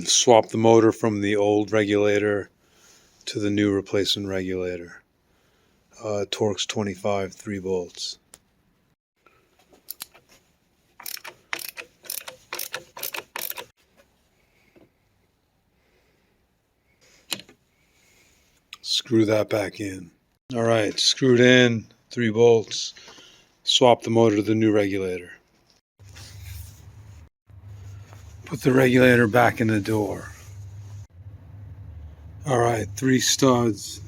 Swap the motor from the old regulator to the new replacement regulator. Torque's 25, 3 volts. Screw that back in. Alright, screwed in, 3 volts. Swap the motor to the new regulator. Put the regulator back in the door. Alright, 3 studs.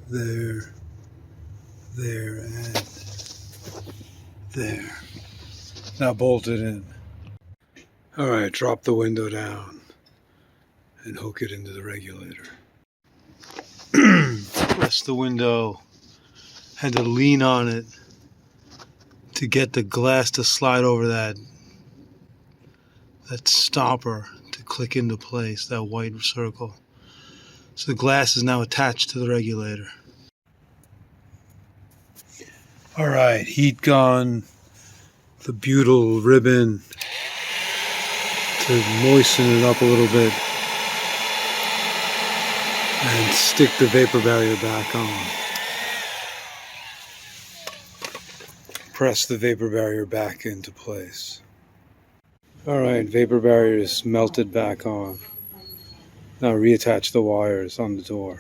There, and there. Now bolt it in. Alright, drop the window down and hook it into the regulator. Press the window. Had to lean on it to get the glass to slide over that stopper to click into place, that white circle. So the glass is now attached to the regulator. Alright, heat gun, the butyl ribbon to moisten it up a little bit, and stick the vapor barrier back on. Press the vapor barrier back into place. Alright, vapor barrier is melted back on. Now reattach the wires on the door.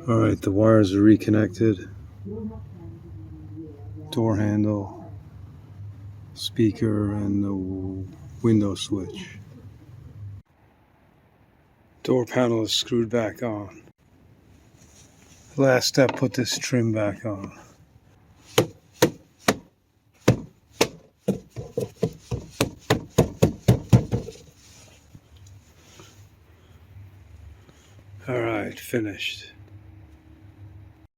Alright, the wires are reconnected. Door handle, speaker, and the window switch. Door panel is screwed back on. Last step, put this trim back on. Alright, finished.